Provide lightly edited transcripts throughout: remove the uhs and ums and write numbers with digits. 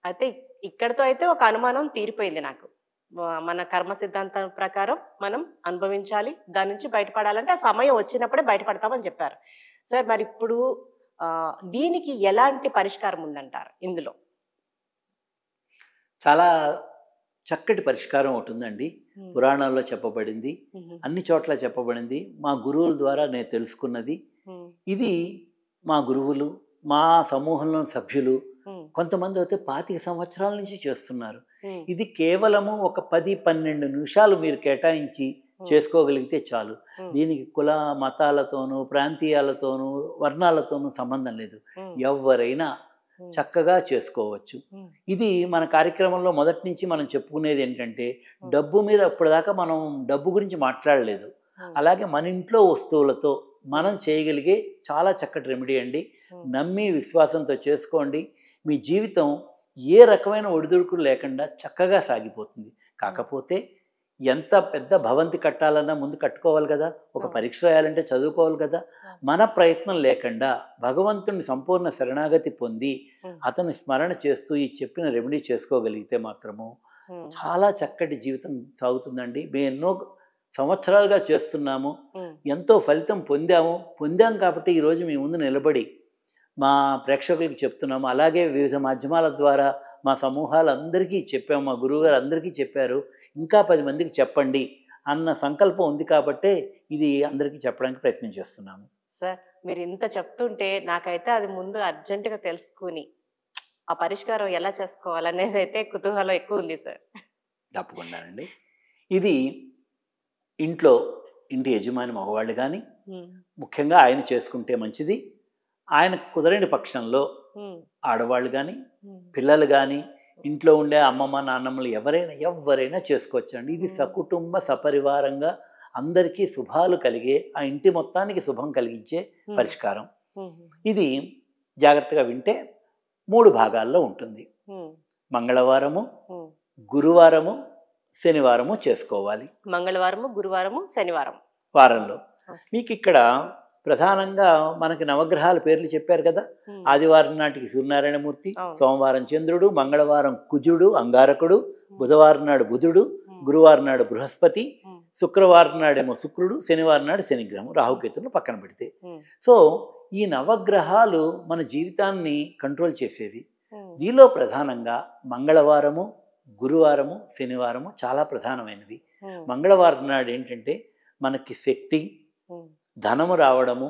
అయితే ఇక్కడితో అయితే ఒక అనుమానం తీరిపోయింది నాకు. మన కర్మ సిద్ధాంతం ప్రకారం మనం అనుభవించాలి. దాని నుంచి బయటపడాలంటే ఆ సమయం వచ్చినప్పుడే బయటపడతామని చెప్పారు. సార్ మరిప్పుడు దీనికి ఎలాంటి పరిష్కారం ఉందంటారు ఇందులో? చాలా చక్కటి పరిష్కారం ఒకటుందండి. పురాణాల్లో చెప్పబడింది, అన్ని చోట్ల చెప్పబడింది, మా గురువుల ద్వారా నేను తెలుసుకున్నది. ఇది మా గురువులు, మా సమూహంలో సభ్యులు కొంతమంది అయితే 25 సంవత్సరాల నుంచి చేస్తున్నారు. ఇది కేవలము ఒక 10-12 నిమిషాలు మీరు కేటాయించి చేసుకోగలిగితే చాలు. దీనికి కుల మతాలతోనూ ప్రాంతీయాలతోనూ వర్ణాలతోనూ సంబంధం లేదు. ఎవరైనా చక్కగా చేసుకోవచ్చు. ఇది మన కార్యక్రమంలో మొదటి నుంచి మనం చెప్పుకునేది ఏంటంటే, డబ్బు మీద ఇప్పటిదాకా మనం డబ్బు గురించి మాట్లాడలేదు. అలాగే మన ఇంట్లో వస్తువులతో మనం చేయగలిగే చాలా చక్కటి రెమెడీ అండి. నమ్మి విశ్వాసంతో చేసుకోండి. మీ జీవితం ఏ రకమైన ఒడిదుడుకులు లేకుండా చక్కగా సాగిపోతుంది. కాకపోతే ఎంత పెద్ద భవంతి కట్టాలన్నా ముందు కట్టుకోవాలి కదా, ఒక పరీక్ష రాయాలంటే చదువుకోవాలి కదా. మన ప్రయత్నం లేకుండా భగవంతుని సంపూర్ణ శరణాగతి పొంది అతని స్మరణ చేస్తూ ఈ చెప్పిన రెమెడీ చేసుకోగలిగితే మాత్రము చాలా చక్కటి జీవితం సాగుతుందండి. మేము ఎన్నో సంవత్సరాలుగా చేస్తున్నాము, ఎంతో ఫలితం పొందాం కాబట్టి ఈరోజు మీ ముందు నిలబడి మా ప్రేక్షకులకు చెప్తున్నాము. అలాగే వివిధ మాధ్యమాల ద్వారా మా సమూహాలందరికీ చెప్పాము, మా గురువుగారు అందరికీ చెప్పారు. ఇంకా 10 మందికి చెప్పండి అన్న సంకల్పం ఉంది కాబట్టే ఇది అందరికీ చెప్పడానికి ప్రయత్నం చేస్తున్నాము. సార్ మీరు ఇంత చెప్తుంటే నాకైతే అది ముందు అర్జెంటుగా తెలుసుకుని ఆ పరిష్కారం ఎలా చేసుకోవాలనేది అయితే కుతూహలం ఎక్కువ ఉంది సార్. తప్పకుండానండి. ఇది ఇంటి యజమాని మగవాళ్ళు కానీ ముఖ్యంగా ఆయన చేసుకుంటే మంచిది. ఆయన కుదరని పక్షంలో ఆడవాళ్ళు కానీ పిల్లలు కానీ ఇంట్లో ఉండే అమ్మమ్మ నాన్నమ్మలు ఎవరైనా చేసుకోవచ్చండి. ఇది సకుటుంబ సపరివారంగా అందరికీ శుభాలు కలిగే, ఆ ఇంటి మొత్తానికి శుభం కలిగించే పరిష్కారం. ఇది జాగ్రత్తగా వింటే 3 భాగాల్లో ఉంటుంది. మంగళవారము, గురువారము, శనివారము చేసుకోవాలి. మంగళవారము, గురువారము, శనివారం వారంలో. మీకు ఇక్కడ ప్రధానంగా మనకి నవగ్రహాల పేర్లు చెప్పారు కదా. ఆదివారం నాటికి సూర్యనారాయణమూర్తి, సోమవారం చంద్రుడు, మంగళవారం కుజుడు అంగారకుడు, బుధవారం నాడు బుధుడు, గురువారం నాడు బృహస్పతి, శుక్రవారం నాడేమో శుక్రుడు, శనివారం నాడు శనిగ్రహం, రాహుకేతులను పక్కన పెడితే. సో ఈ నవగ్రహాలు మన జీవితాన్ని కంట్రోల్ చేసేది. దీనిలో ప్రధానంగా మంగళవారము, గురువారము, శనివారము చాలా ప్రధానమైనవి. మంగళవారం నాడు ఏంటంటే మనకి శక్తి, ధనము రావడము,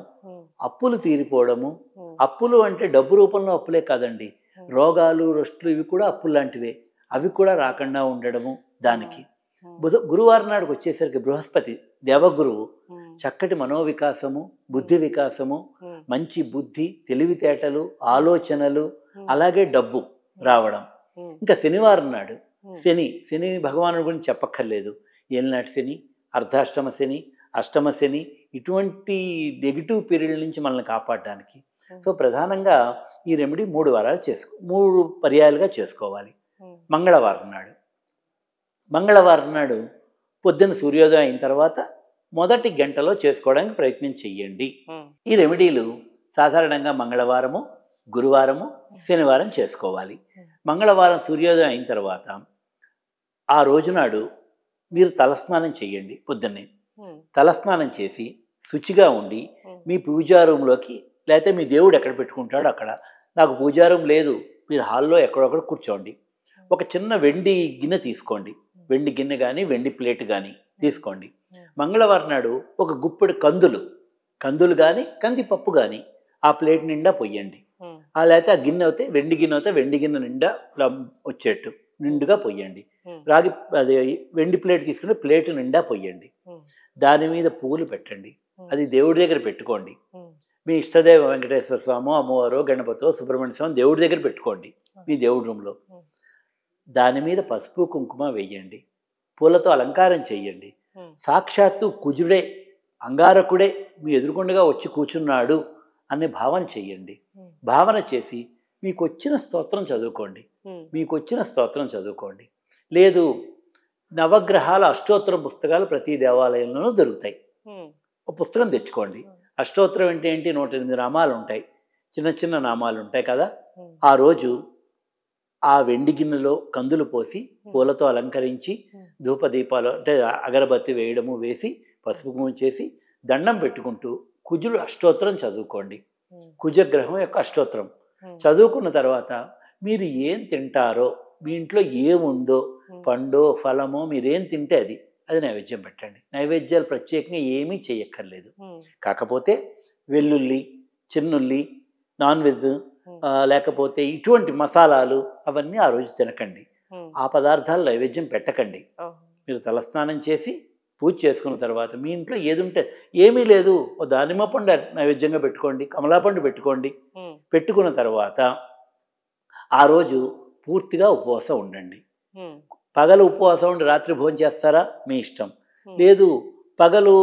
అప్పులు తీరిపోవడము. అప్పులు అంటే డబ్బు రూపంలో అప్పులే కాదండి, రోగాలు రొస్టులు ఇవి కూడా అప్పులు లాంటివే, అవి కూడా రాకుండా ఉండడము. దానికి గురువారం నాడుకు వచ్చేసరికి బృహస్పతి దేవగురువు చక్కటి మనోవికాసము, బుద్ధి వికాసము, మంచి బుద్ధి, తెలివితేటలు, ఆలోచనలు, అలాగే డబ్బు రావడం. ఇంకా శనివారం నాడు శని భగవానుడి గురించి చెప్పక్కర్లేదు. ఏలినాటి శని, అర్ధాష్టమ శని, అష్టమ శని, ఇటువంటి నెగిటివ్ పీరియడ్ నుంచి మనల్ని కాపాడడానికి. సో ప్రధానంగా ఈ రెమెడీ 3 పర్యాయాలుగా చేసుకోవాలి. మంగళవారం నాడు పొద్దున్న సూర్యోదయం అయిన తర్వాత మొదటి గంటలో చేసుకోవడానికి ప్రయత్నం చెయ్యండి. ఈ రెమెడీలు సాధారణంగా మంగళవారము, గురువారము, శనివారం చేసుకోవాలి. మంగళవారం సూర్యోదయం అయిన తర్వాత ఆ రోజునాడు మీరు తలస్నానం చెయ్యండి. పొద్దున్నే తలస్నానం చేసి శుచిగా ఉండి మీ పూజా రూమ్లోకి, లేకపోతే మీ దేవుడు ఎక్కడ పెట్టుకుంటాడో అక్కడ, నాకు పూజా రూమ్ లేదు, మీరు హాల్లో ఎక్కడొక్కడ కూర్చోండి. ఒక చిన్న వెండి గిన్నె తీసుకోండి, వెండి గిన్నె కానీ వెండి ప్లేట్ కానీ తీసుకోండి. మంగళవారం నాడు ఒక గుప్పెడు కందులు కానీ కందిపప్పు కానీ ఆ ప్లేట్ నిండా పొయ్యండి. లేకపోతే ఆ గిన్నె అయితే వెండి గిన్నె నిండా వచ్చేట్టు నిండుగా పొయ్యండి. వెండి ప్లేట్ తీసుకుని ప్లేట్ నిండా పొయ్యండి. దాని మీద పువ్వులు పెట్టండి. అది దేవుడి దగ్గర పెట్టుకోండి. మీ ఇష్టదేవ వెంకటేశ్వర స్వామి, అమ్మవారో, గణపతో, సుబ్రహ్మణ్య స్వామి దేవుడి దగ్గర పెట్టుకోండి మీ దేవుడి రూమ్లో. దాని మీద పసుపు కుంకుమ వేయండి, పూలతో అలంకారం చెయ్యండి. సాక్షాత్తు కుజుడే, అంగారకుడే మీ ఎదురుకొండగా వచ్చి కూర్చున్నాడు అనే భావన చెయ్యండి. భావన చేసి మీకు వచ్చిన స్తోత్రం చదువుకోండి. లేదు, నవగ్రహాల అష్టోత్తరం పుస్తకాలు ప్రతి దేవాలయంలోనూ దొరుకుతాయి. ఒక పుస్తకం తెచ్చుకోండి. అష్టోత్తరం ఏంటి 108 నామాలు ఉంటాయి, చిన్న చిన్న నామాలు ఉంటాయి కదా. ఆ రోజు ఆ వెండి గిన్నెలో కందులు పోసి పూలతో అలంకరించి ధూపదీపాలు అంటే అగరబత్తి వేయడము వేసి పసుపు కుంకుమ చేసి దండం పెట్టుకుంటూ కుజుడు అష్టోత్తరం చదువుకోండి. కుజగ్రహం యొక్క అష్టోత్తరం చదువుకున్న తర్వాత మీరు ఏం తింటారో, మీ ఇంట్లో ఏముందో, పండో ఫలమో మీరేం తింటే అది నైవేద్యం పెట్టండి. నైవేద్యాలు ప్రత్యేకంగా ఏమీ చేయక్కర్లేదు. కాకపోతే వెల్లుల్లి, చిన్నుల్లి, నాన్ వెజ్ లేకపోతే ఇటువంటి మసాలాలు అవన్నీ ఆ రోజు తినకండి. ఆ పదార్థాలు నైవేద్యం పెట్టకండి. మీరు తలస్నానం చేసి పూజ చేసుకున్న తర్వాత మీ ఇంట్లో ఏది ఉంటే, ఏమీ లేదు ఓ దానిమ్మ పండు నైవేద్యంగా పెట్టుకోండి, కమలా పండు పెట్టుకోండి. పెట్టుకున్న తర్వాత ఆ రోజు పూర్తిగా ఉపవాసం ఉండండి. పగలు ఉపవాసం ఉండి రాత్రి భోజనం చేస్తారా మీ ఇష్టం. లేదు పగలు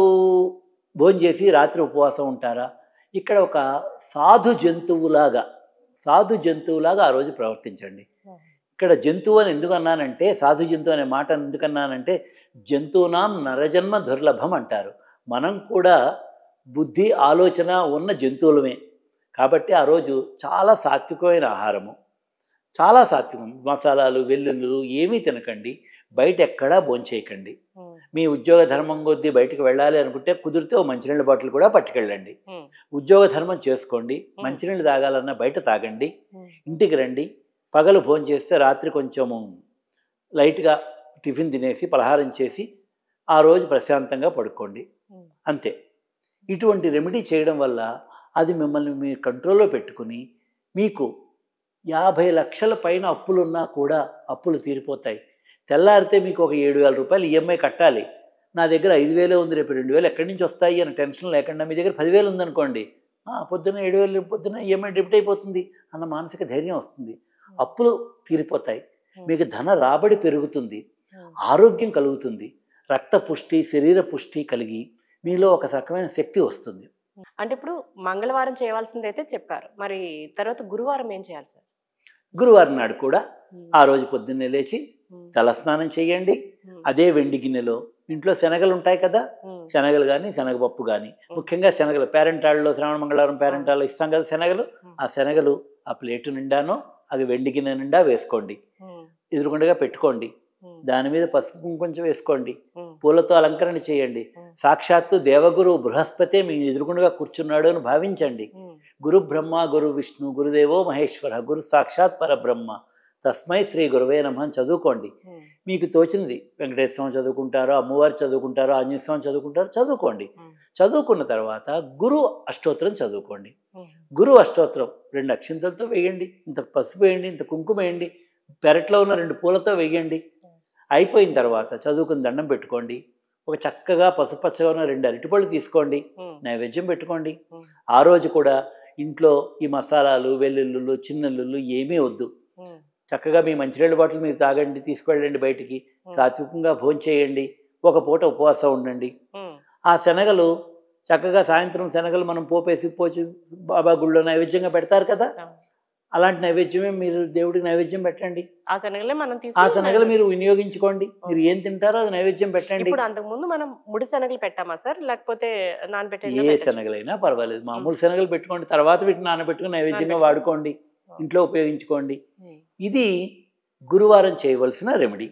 భోజనం చేసి రాత్రి ఉపవాసం ఉంటారా, ఇక్కడ ఒక సాధు జంతువులాగా ఆ రోజు ప్రవర్తించండి. ఇక్కడ జంతువు అని ఎందుకు అన్నానంటే, సాధు జంతువు అనే మాట ఎందుకన్నానంటే, జంతువునాం నరజన్మ దుర్లభం అంటారు. మనం కూడా బుద్ధి ఆలోచన ఉన్న జంతువులమే. కాబట్టి ఆ రోజు చాలా సాత్వికమైన ఆహారము, చాలా సాత్వికం. మసాలాలు వెల్లుల్లు ఏమీ తినకండి. బయట ఎక్కడా భోంచేయకండి. మీ ఉద్యోగ ధర్మం కొద్దీ బయటకు వెళ్ళాలి అనుకుంటే కుదిరితే ఓ మంచినీళ్ళ బాటిల్ కూడా పట్టుకెళ్ళండి. ఉద్యోగ ధర్మం చేసుకోండి. మంచినీళ్ళు తాగాలన్నా బయట తాగండి. ఇంటికి రండి. పగలు భోజనం చేస్తే రాత్రి కొంచెము లైట్గా టిఫిన్ తినేసి పలహారం చేసి ఆ రోజు ప్రశాంతంగా పడుకోండి. అంతే. ఇటువంటి రెమెడీ చేయడం వల్ల అది మిమ్మల్ని మీ కంట్రోల్లో పెట్టుకుని మీకు 50 లక్షల పైన అప్పులున్నా కూడా అప్పులు తీరిపోతాయి. తెల్లారితే మీకు ఒక 7,000 రూపాయలు ఈఎంఐ కట్టాలి. నా దగ్గర 5,000 ఉంది, రేపు 2,000 ఎక్కడి నుంచి వస్తాయి అని టెన్షన్ లేకుండా మీ దగ్గర 10,000 ఉందనుకోండి, పొద్దున్న 7,000 పొద్దున్న ఈఎంఐ డెబిట్ అయిపోతుంది అన్న మానసిక ధైర్యం వస్తుంది. అప్పులు తీరిపోతాయి. మీకు ధన రాబడి పెరుగుతుంది, ఆరోగ్యం కలుగుతుంది, రక్త పుష్టి శరీర పుష్టి కలిగి మీలో ఒక రకమైన శక్తి వస్తుంది. అంటే ఇప్పుడు మంగళవారం చేయవలసింది అయితే చెప్పారు, మరి తర్వాత గురువారం ఏం చేయాలి సార్? గురువారం నాడు కూడా ఆ రోజు పొద్దున్నే లేచి తలస్నానం చేయండి. అదే వెండి గిన్నెలో ఇంట్లో శనగలు ఉంటాయి కదా, శనగలు కానీ శనగపప్పు కానీ, ముఖ్యంగా శనగలు పేరెంటాళ్ళలో శ్రావణ మంగళవారం పేరెంటాళ్ళలో ఇస్తాం కదా శనగలు, ఆ శనగలు ఆ ప్లేటు నిండానో అవి వెండి గిన్నె నిండా వేసుకోండి. ఎదురుకుండగా పెట్టుకోండి. దాని మీద పసుపు కుంకుమ వేసుకోండి. పూలతో అలంకరణ చేయండి. సాక్షాత్తు దేవగురు బృహస్పతే మీ ఎదురుకుండగా కూర్చున్నాడు అని భావించండి. గురు బ్రహ్మ గురు విష్ణు గురుదేవో మహేశ్వర గురు సాక్షాత్ పరబ్రహ్మ తస్మై శ్రీ గురువే నమః అని చదువుకోండి. మీకు తోచినది వెంకటేశ్వర స్వామి చదువుకుంటారో, అమ్మవారు చదువుకుంటారో, ఆంజనేయ స్వామి చదువుకుంటారో చదువుకోండి. చదువుకున్న తర్వాత గురు అష్టోత్తరం చదువుకోండి. గురు అష్టోత్తరం 2 అక్షింతలతో వేయండి, ఇంత పసుపు వేయండి, ఇంత కుంకుమ వేయండి, పెరట్లో ఉన్న 2 పూలతో వేయండి. అయిపోయిన తర్వాత చదువుకుని దండం పెట్టుకోండి. ఒక చక్కగా పసుపచ్చగా ఉన్న 2 అరటిపళ్ళు తీసుకోండి, నైవేద్యం పెట్టుకోండి. ఆ రోజు కూడా ఇంట్లో ఈ మసాలాలు వెల్లుల్లులు చిన్నల్లుళ్ళు ఏమీ వద్దు. చక్కగా మీ మంచినీళ్ళ బాటిల్ మీరు తాగండి, తీసుకెళ్ళండి బయటికి, సాత్వికంగా భోజనం చేయండి, ఒక పూట ఉపవాసం ఉండండి. ఆ శనగలు చక్కగా సాయంత్రం శనగలు మనం పోపేసి పోచి బాబా గుళ్ళో నైవేద్యంగా పెడతారు కదా, అలాంటి నైవేద్యమే మీరు దేవుడికి నైవేద్యం పెట్టండి. ఆ శనగలే మనం ఆ శనగలు మీరు వినియోగించుకోండి. మీరు ఏం తింటారో అది నైవేద్యం పెట్టండి. ఇప్పుడు అంతకుముందు మనం ముడి శనగలు పెట్టామా సార్, లేకపోతే నానబెట్టే ఏ శనగలైనా పర్వాలేదు, మామూలు శనగలు పెట్టుకోండి. తర్వాత వీటిని నానబెట్టుకుని నైవేద్యంగా వాడుకోండి, ఇంట్లో ఉపయోగించుకోండి. ఇది గురువారం చేయవలసిన రెమెడీ.